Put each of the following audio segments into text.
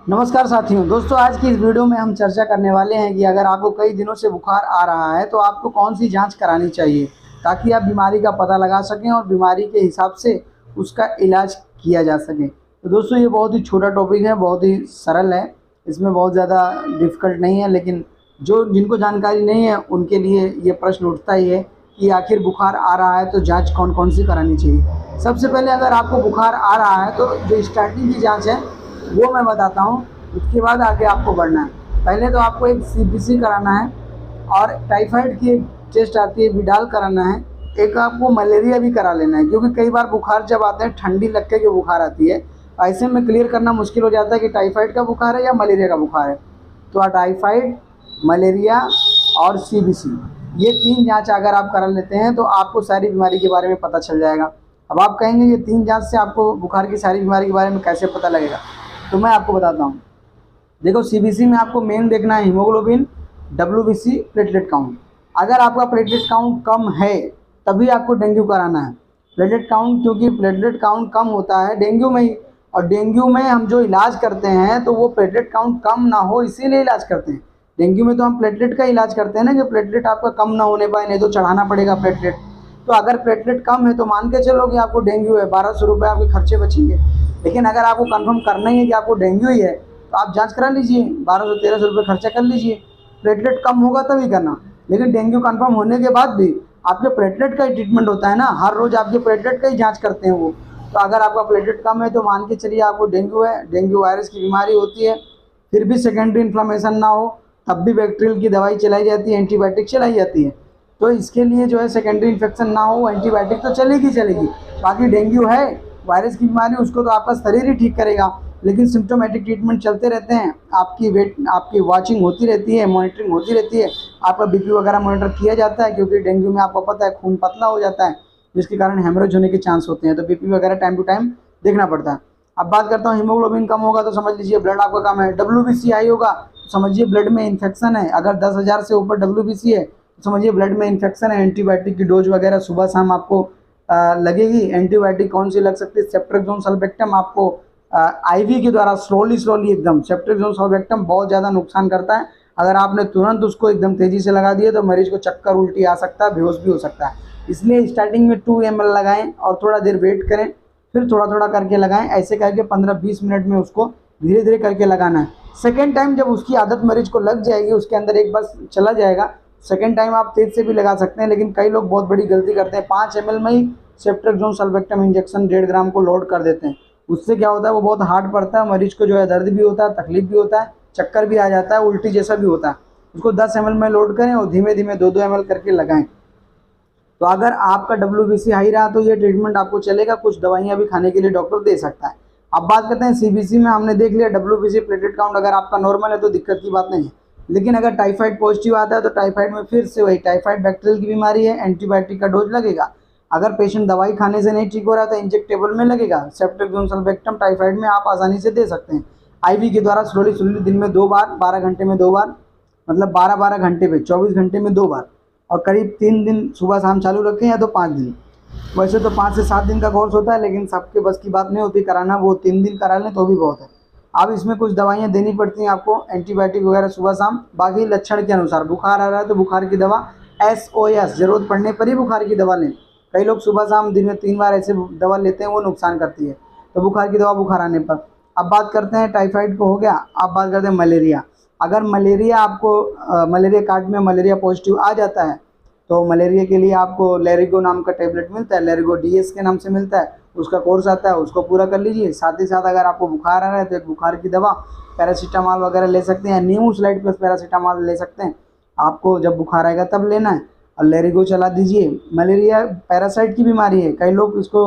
नमस्कार साथियों। दोस्तों, आज की इस वीडियो में हम चर्चा करने वाले हैं कि अगर आपको कई दिनों से बुखार आ रहा है तो आपको कौन सी जांच करानी चाहिए ताकि आप बीमारी का पता लगा सकें और बीमारी के हिसाब से उसका इलाज किया जा सके। तो दोस्तों, ये बहुत ही छोटा टॉपिक है, बहुत ही सरल है, इसमें बहुत ज़्यादा डिफ़िकल्ट नहीं है, लेकिन जिनको जानकारी नहीं है उनके लिए ये प्रश्न उठता ही है कि आखिर बुखार आ रहा है तो जाँच कौन कौन सी करानी चाहिए। सबसे पहले अगर आपको बुखार आ रहा है तो जो स्टार्टिंग की जाँच है वो मैं बताता हूँ, उसके बाद आगे आपको बढ़ना है। पहले तो आपको एक सीबीसी कराना है और टाइफाइड की एक टेस्ट आती है, विडाल कराना है। एक आपको मलेरिया भी करा लेना है, क्योंकि कई बार बुखार जब आते हैं ठंडी लग के जो बुखार आती है, ऐसे में क्लियर करना मुश्किल हो जाता है कि टाइफाइड का बुखार है या मलेरिया का बुखार है। तो टाइफाइड, मलेरिया और सीबीसी, ये 3 जाँच अगर आप करा लेते हैं तो आपको सारी बीमारी के बारे में पता चल जाएगा। अब आप कहेंगे ये 3 जाँच से आपको बुखार की सारी बीमारी के बारे में कैसे पता लगेगा, तो मैं आपको बताता हूँ। देखो, सीबीसी में आपको मेन देखना है हीमोग्लोबिन, डब्ल्यूबीसी, प्लेटलेट काउंट। अगर आपका प्लेटलेट काउंट कम है तभी आपको डेंगू कराना है। प्लेटलेट काउंट, क्योंकि प्लेटलेट काउंट कम होता है डेंगू में ही, और डेंगू में हम जो इलाज करते हैं तो वो प्लेटलेट काउंट कम ना हो इसीलिए इलाज करते हैं। डेंगू में तो हम प्लेटलेट का इलाज करते हैं ना, कि प्लेटलेट आपका कम ना होने पाए, नहीं तो चढ़ाना पड़ेगा प्लेटलेट। तो अगर प्लेटलेट कम है तो मान के चलो कि आपको डेंगू है, 1200 रुपये आपके खर्चे बचेंगे। लेकिन अगर आपको कंफर्म करना ही है कि आपको डेंगू ही है तो आप जांच करा लीजिए, 1200-1300 रुपये खर्चा कर लीजिए। प्लेटलेट कम होगा तभी करना। लेकिन डेंगू कंफर्म होने के बाद भी आपके प्लेटलेट का ही ट्रीटमेंट होता है ना, हर रोज़ आपके प्लेटलेट का ही जांच करते हैं वो। तो अगर आपका प्लेटलेट कम है तो मान के चलिए आपको डेंगू है, डेंगू वायरस की बीमारी होती है, फिर भी सेकेंडरी इन्फ्लामेशन ना हो तब भी बैक्टीरियल की दवाई चलाई जाती है, एंटीबायोटिक चलाई जाती है। तो इसके लिए जो है सेकेंडरी इन्फेक्शन ना हो, एंटीबायोटिक तो चलेगी चलेगी। बाकी डेंगू है, वायरस की बीमारी, उसको तो आपका शरीर ही ठीक करेगा, लेकिन सिम्टोमेटिक ट्रीटमेंट चलते रहते हैं। आपकी वाचिंग होती रहती है, मॉनिटरिंग होती रहती है, आपका बीपी वगैरह मॉनिटर किया जाता है, क्योंकि डेंगू में आपको पता है खून पतला हो जाता है, जिसके कारण हेमरेज होने के चांस होते हैं। तो बीपी वगैरह टाइम टू टाइम देखना पड़ता है। अब बात करता हूँ, हीमोग्लोबिन कम होगा तो समझ लीजिए ब्लड आपका कम है। डब्ल्यूबीसी हाई होगा तो समझिए ब्लड में इन्फेक्शन है। अगर 10,000 से ऊपर डब्ल्यूबीसी है तो समझिए ब्लड में इन्फेक्शन है। एंटीबायोटिक की डोज वगैरह सुबह शाम आपको लगेगी। एंटीबायोटिक कौन सी लग सकती है? सेफ्ट्रिक्सोन सल्फेक्टम आपको आईवी के द्वारा स्लोली एकदम। सेफ्ट्रिक्सोन सल्फेक्टम बहुत ज़्यादा नुकसान करता है। अगर आपने तुरंत उसको एकदम तेज़ी से लगा दिया तो मरीज को चक्कर, उल्टी आ सकता है, बेहोश भी हो सकता है। इसलिए स्टार्टिंग में 2 ml लगाएं और थोड़ा देर वेट करें, फिर थोड़ा थोड़ा करके लगाएं। ऐसे करके 15-20 मिनट में उसको धीरे धीरे करके लगाना है। सेकेंड टाइम जब उसकी आदत मरीज को लग जाएगी, उसके अंदर एक बार चला जाएगा, सेकेंड टाइम आप तेज से भी लगा सकते हैं। लेकिन कई लोग बहुत बड़ी गलती करते हैं, 5 ml में ही सेफ्ट्रिक्सोन सल्फेक्टम इंजेक्शन 1.5 ग्राम को लोड कर देते हैं। उससे क्या होता है, वो बहुत हार्ड पड़ता है, मरीज को जो है दर्द भी होता है, तकलीफ भी होता है, चक्कर भी आ जाता है, उल्टी जैसा भी होता है। उसको 10 ml में लोड करें और धीमे धीमे 2-2 ml करके लगाएं। तो अगर आपका डब्ल्यूबीसी हाई रहा तो ये ट्रीटमेंट आपको चलेगा, कुछ दवाइयाँ भी खाने के लिए डॉक्टर दे सकता है। अब बात करते हैं सीबीसी में। हमने देख लिया डब्ल्यूबीसी, प्लेटलेट काउंट अगर आपका नॉर्मल है तो दिक्कत की बात नहीं है। लेकिन अगर टाइफाइड पॉजिटिव आता है तो टाइफाइड में फिर से वही, टाइफाइड बैक्टीरियल की बीमारी है, एंटीबायोटिक का डोज लगेगा। अगर पेशेंट दवाई खाने से नहीं ठीक हो रहा तो इंजेक्टेबल में लगेगा। सेफ्ट्रिक्सोन सल्फेक्टम टाइफाइड में आप आसानी से दे सकते हैं आईवी के द्वारा, स्लोली दिन में 2 बार, 12 घंटे में 2 बार, मतलब 12-12 घंटे पे 24 घंटे में 2 बार, और करीब 3 दिन सुबह शाम चालू रखें या तो 5 दिन। वैसे तो 5 से 7 दिन का कोर्स होता है, लेकिन सबके बस की बात नहीं होती कराना, वो 3 दिन करा लें तो भी बहुत है। अब इसमें कुछ दवाइयाँ देनी पड़ती हैं आपको, एंटीबायोटिक वगैरह सुबह शाम। बाकी लक्षण के अनुसार, बुखार आ रहा है तो बुखार की दवा SOS, ज़रूरत पड़ने पर ही बुखार की दवा लें। कई लोग सुबह शाम दिन में 3 बार ऐसे दवा लेते हैं, वो नुकसान करती है। तो बुखार की दवा बुखार आने पर। अब बात करते हैं, टाइफाइड को हो गया। अब बात करते हैं मलेरिया। अगर मलेरिया आपको मलेरिया कार्ड में मलेरिया पॉजिटिव आ जाता है तो मलेरिया के लिए आपको लेरिगो नाम का टैबलेट मिलता है, लेरिगो DS के नाम से मिलता है, उसका कोर्स आता है, उसको पूरा कर लीजिए। साथ ही साथ अगर आपको बुखार आ रहा है तो एक बुखार की दवा पैरासीटामॉल वगैरह ले सकते हैं, नीमोसाइड प्लस पैरासीटामॉल ले सकते हैं। आपको जब बुखार आएगा तब लेना है और लेरिगो चला दीजिए। मलेरिया पैरासाइट की बीमारी है, कई लोग इसको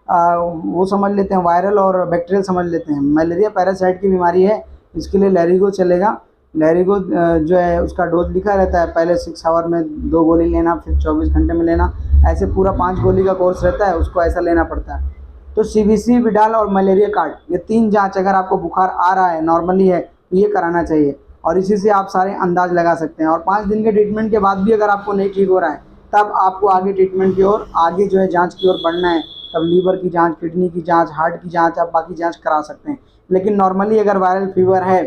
वो समझ लेते हैं, वायरल और बैक्टीरियल समझ लेते हैं। मलेरिया पैरासाइट की बीमारी है, इसके लिए लेरिगो चलेगा। लेरिगो जो है उसका डोज लिखा रहता है, पहले 6 आवर में 2 गोली लेना, फिर 24 घंटे में लेना, ऐसे पूरा 5 गोली का कोर्स रहता है, उसको ऐसा लेना पड़ता है। तो सीबीसी, विडाल और मलेरिया कार्ड, ये 3 जांच अगर आपको बुखार आ रहा है, नॉर्मली है, तो ये कराना चाहिए, और इसी से आप सारे अंदाज लगा सकते हैं। और 5 दिन के ट्रीटमेंट के बाद भी अगर आपको नहीं ठीक हो रहा है तब आपको आगे ट्रीटमेंट की ओर, आगे जो है जाँच की ओर बढ़ना है। तब लीवर की जाँच, किडनी की जाँच, हार्ट की जाँच, आप बाकी जाँच करा सकते हैं। लेकिन नॉर्मली अगर वायरल फीवर है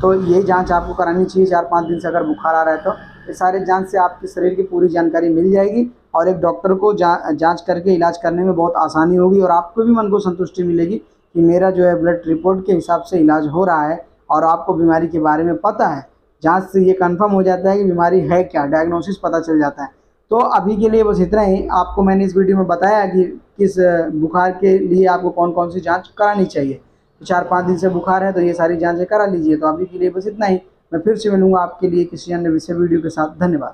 तो ये जांच आपको करानी चाहिए 4-5 दिन से। अगर बुखार आ रहा है तो ये सारे जांच से आपके शरीर की पूरी जानकारी मिल जाएगी और एक डॉक्टर को जांच करके इलाज करने में बहुत आसानी होगी और आपको भी मन को संतुष्टि मिलेगी कि मेरा जो है ब्लड रिपोर्ट के हिसाब से इलाज हो रहा है और आपको बीमारी के बारे में पता है। जांच से ये कंफर्म हो जाता है कि बीमारी है क्या, डायग्नोसिस पता चल जाता है। तो अभी के लिए बस इतना ही। आपको मैंने इस वीडियो में बताया कि किस बुखार के लिए आपको कौन कौन सी जांच करानी चाहिए। तो 4-5 दिन से बुखार है तो ये सारी जांचें करा लीजिए। तो अभी के लिए बस इतना ही। मैं फिर से मिलूंगा आपके लिए किसी अन्य विषय वीडियो के साथ। धन्यवाद।